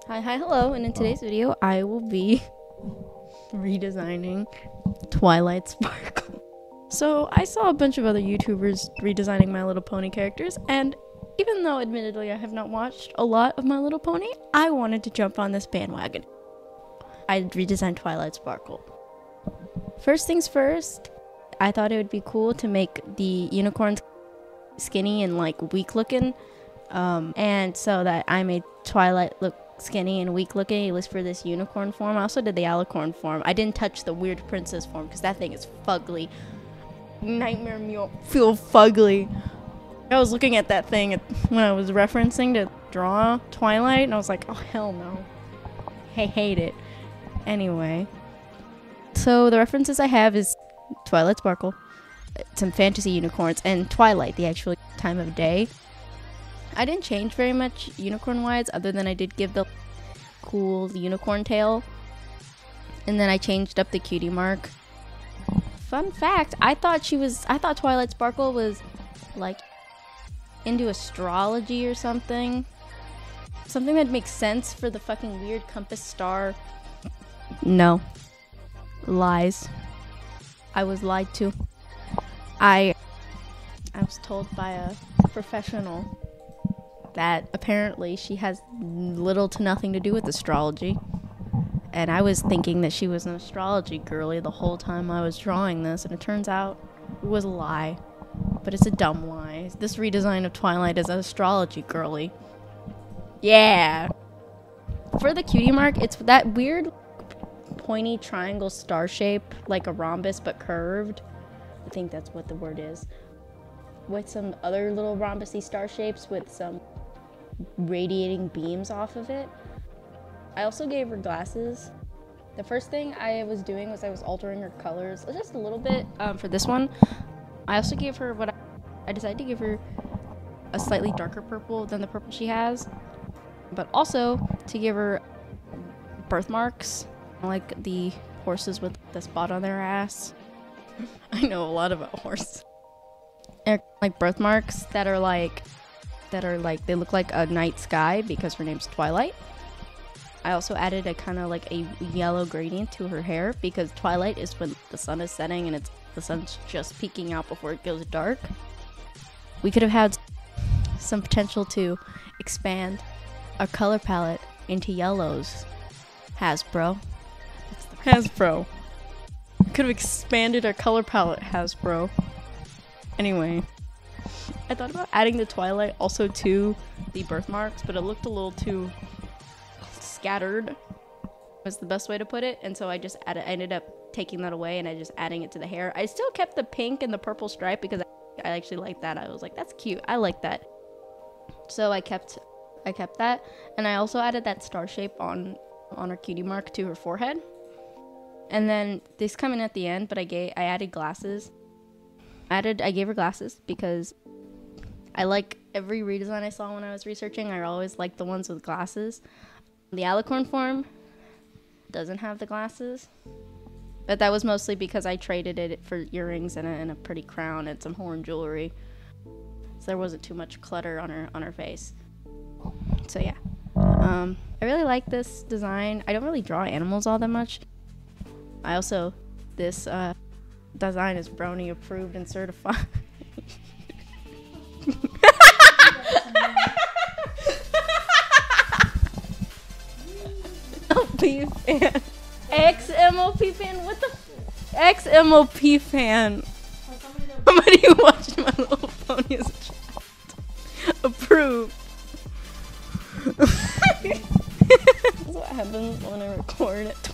Hi, hello, and in today's video, I will be redesigning Twilight Sparkle. So, I saw a bunch of other YouTubers redesigning My Little Pony characters, and even though, admittedly, I have not watched a lot of My Little Pony, I wanted to jump on this bandwagon. I redesigned Twilight Sparkle. First things first, I thought it would be cool to make the unicorns skinny and, like, weak-looking, and so that I made Twilight look skinny and weak looking, at least for this unicorn form. I also did the alicorn form. I didn't touch the weird princess form because that thing is fugly. Nightmare Mule feel fugly. I was looking at that thing when I was referencing to draw Twilight, and I was like, oh hell no. I hate it. Anyway, so the references I have is Twilight Sparkle, some fantasy unicorns, and Twilight, the actual time of day. I didn't change very much unicorn-wise, other than I did give the cool unicorn tail. And then I changed up the cutie mark. Fun fact, I thought Twilight Sparkle was, like, into astrology or something. Something that makes sense for the fucking weird compass star. No. Lies. I was lied to. I was told by a professional that apparently she has little to nothing to do with astrology. And I was thinking that she was an astrology girly the whole time I was drawing this, and it turns out it was a lie. But it's a dumb lie. This redesign of Twilight is an astrology girly. Yeah! For the cutie mark, it's that weird pointy triangle star shape, like a rhombus but curved. I think that's what the word is. With some other little rhombusy star shapes with some radiating beams off of it. I also gave her glasses. The first thing I was doing was I was altering her colors just a little bit for this one. I also gave her I decided to give her a slightly darker purple than the purple she has, but also to give her birthmarks, like the horses with the spot on their ass. I know a lot about horses. And like birthmarks that are like they look like a night sky because her name's Twilight. I also added a kind of like a yellow gradient to her hair because Twilight is when the sun is setting and the sun's just peeking out before it goes dark. We could have had some potential to expand our color palette into yellows. Hasbro. Hasbro. We could have expanded our color palette, Hasbro. Anyway, I thought about adding the Twilight also to the birthmarks, but it looked a little too scattered, was the best way to put it, and so I ended up taking that away and I just adding it to the hair. I still kept the pink and the purple stripe because I actually like that. I was like, that's cute. I like that. So I kept that, and I also added that star shape on her cutie mark to her forehead. And then this come in at the end, but I added glasses. I gave her glasses because I like every redesign I saw when I was researching. I always liked the ones with glasses. The alicorn form doesn't have the glasses, but that was mostly because I traded it for earrings and a pretty crown and some horn jewelry, so there wasn't too much clutter on her face. So yeah, I really like this design. I don't really draw animals all that much. This design is Brony approved and certified. MLP fan. Ex-MLP fan? What the ex-MLP fan? Somebody who watched My Little Pony as a child. Approved. That's what happens when I record it.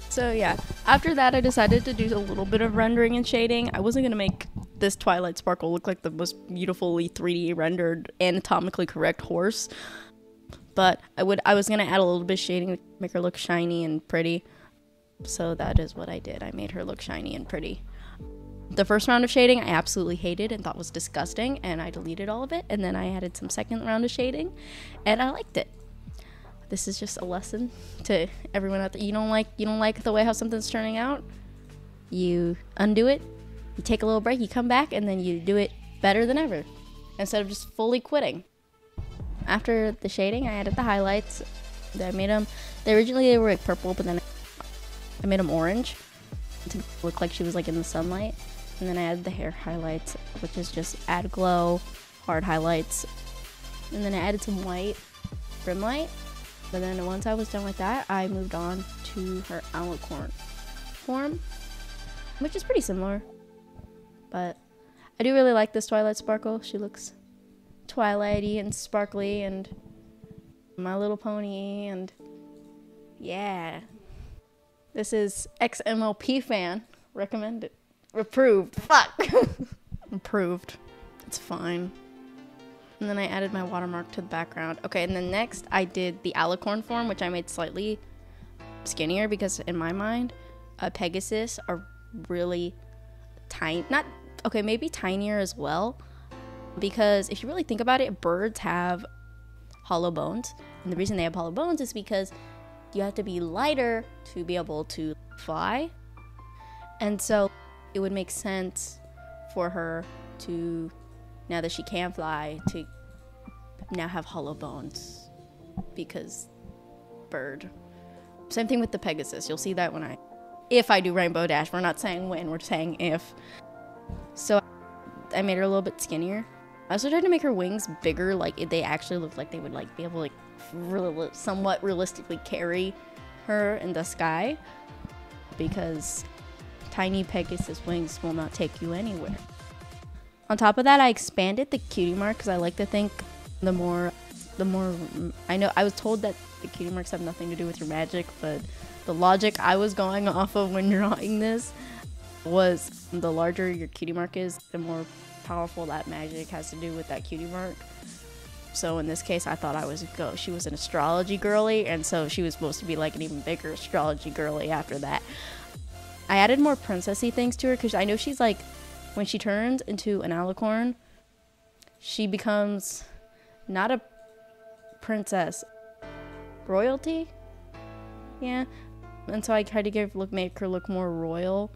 So yeah, after that I decided to do a little bit of rendering and shading. I wasn't going to make this Twilight Sparkle look like the most beautifully 3D rendered, anatomically correct horse. But I was going to add a little bit of shading to make her look shiny and pretty. So that is what I did. I made her look shiny and pretty. The first round of shading I absolutely hated and thought was disgusting, and I deleted all of it. And then I added some second round of shading, and I liked it. This is just a lesson to everyone out there. You don't like the way how something's turning out? You undo it, you take a little break, you come back, and then you do it better than ever instead of just fully quitting. After the shading, I added the highlights. Originally they were like purple, but then I made them orange to look like she was like in the sunlight. And then I added the hair highlights, which is just add glow, hard highlights. And then I added some white brim light. But then once I was done with that, I moved on to her alicorn form, which is pretty similar. But I do really like this Twilight sparkle. She looks Twilighty and sparkly and My Little Pony, and yeah. This is XMLP fan. Recommended. Approved. Fuck. Approved. It's fine. And then I added my watermark to the background. Okay, and then next I did the alicorn form, which I made slightly skinnier because in my mind, Pegasus are really tiny. Maybe tinier as well. Because if you really think about it, birds have hollow bones. And the reason they have hollow bones is because you have to be lighter to be able to fly. And so it would make sense for her to, now that she can fly, to now have hollow bones. Because bird. Same thing with the Pegasus. You'll see that if I do Rainbow Dash. We're not saying when, we're saying if. So I made her a little bit skinnier. I also tried to make her wings bigger, like they actually looked like they would like be able to like somewhat realistically carry her in the sky, because tiny Pegasus wings will not take you anywhere. On top of that, I expanded the cutie mark because I like to think the more I know I was told that the cutie marks have nothing to do with your magic, but the logic I was going off of when drawing this was the larger your cutie mark is, the more powerful that magic has to do with that cutie mark. So in this case, I thought she was an astrology girly, and so she was supposed to be like an even bigger astrology girly after that. I added more princessy things to her because I know she's like, when she turns into an alicorn, she becomes not a princess, royalty. Yeah, and so I tried to make her look more royal.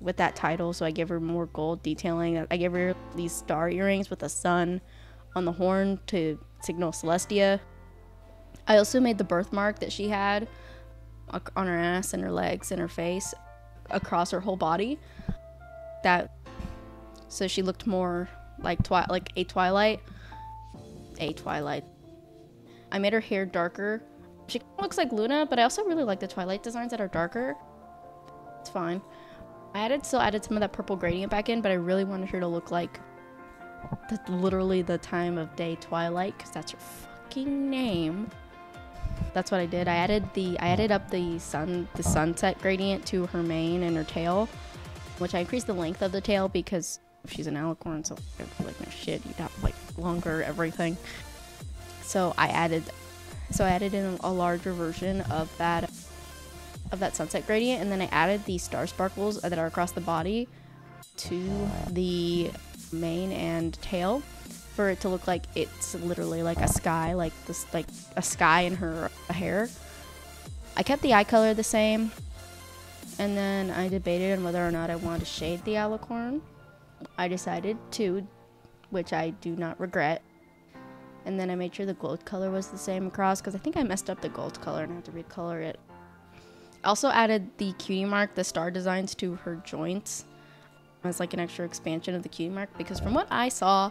With that title, so I give her more gold detailing. I give her these star earrings with a sun on the horn to signal Celestia. I also made the birthmark that she had on her ass and her legs and her face across her whole body, so she looked more like a Twilight. I made her hair darker. She looks like Luna, but I also really like the Twilight designs that are darker. It's fine. I still added some of that purple gradient back in, but I really wanted her to look like literally the time of day Twilight, because that's her fucking name. That's what I did. I added up the sunset gradient to her mane and her tail, which I increased the length of the tail because she's an alicorn, so like no shit, you'd have like longer everything. So I added in a larger version of that sunset gradient, and then I added the star sparkles that are across the body to the mane and tail for it to look like it's literally like a sky, like a sky in her hair. I kept the eye color the same, and then I debated on whether or not I wanted to shade the alicorn. I decided to, which I do not regret. And then I made sure the gold color was the same across, because I think I messed up the gold color and I had to recolor it. I also added the cutie mark, the star designs, to her joints as like an extra expansion of the cutie mark, because from what I saw,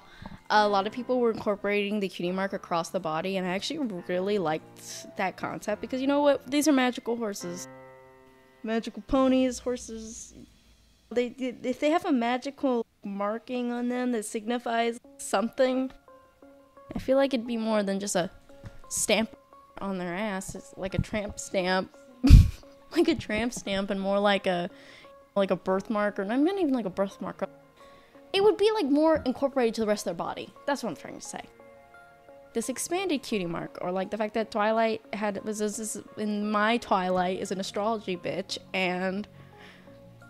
a lot of people were incorporating the cutie mark across the body, and I actually really liked that concept, because you know what? These are magical horses. Magical ponies, horses. If they have a magical marking on them that signifies something, I feel like it'd be more than just a stamp on their ass. It's like a tramp stamp. Like a tramp stamp, and more like a birthmark, or not even like a birthmark. It would be like more incorporated to the rest of their body. That's what I'm trying to say. This expanded cutie mark, or like the fact that Twilight in my Twilight is an astrology bitch, and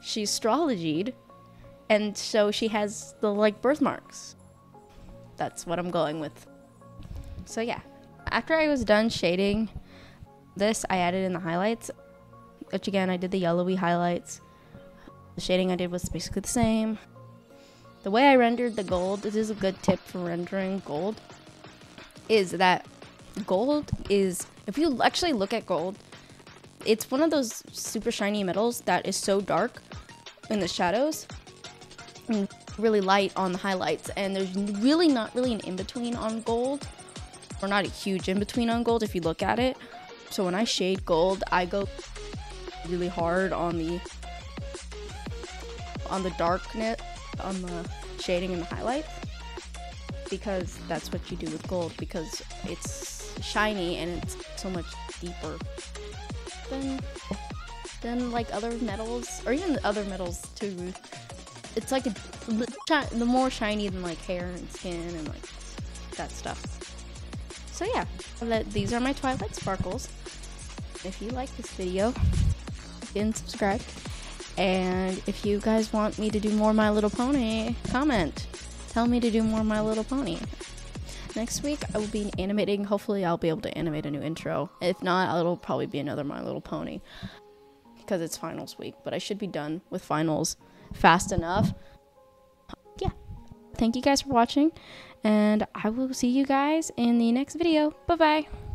she's astrologied, and so she has the like birthmarks. That's what I'm going with. So yeah, after I was done shading this, I added in the highlights, which again, I did the yellowy highlights. The shading I did was basically the same. The way I rendered the gold, this is a good tip for rendering gold, is that Gold is, if you actually look at gold, it's one of those super shiny metals that is so dark in the shadows and really light on the highlights, and there's really not really an in-between on gold, or not a huge in-between on gold if you look at it. So when I shade gold, I go really hard on the darkness, on the shading and the highlights, because that's what you do with gold, because it's shiny and it's so much deeper than like other metals, or even other metals too. It's like the more shiny than like hair and skin and like that stuff. So yeah, these are my Twilight sparkles. If you like this video, then subscribe. And if you guys want me to do more My Little Pony, comment. Tell me to do more My Little Pony. Next week, I will be animating. Hopefully, I'll be able to animate a new intro. If not, it'll probably be another My Little Pony, because it's finals week. But I should be done with finals fast enough. Yeah. Thank you guys for watching, and I will see you guys in the next video. Bye-bye.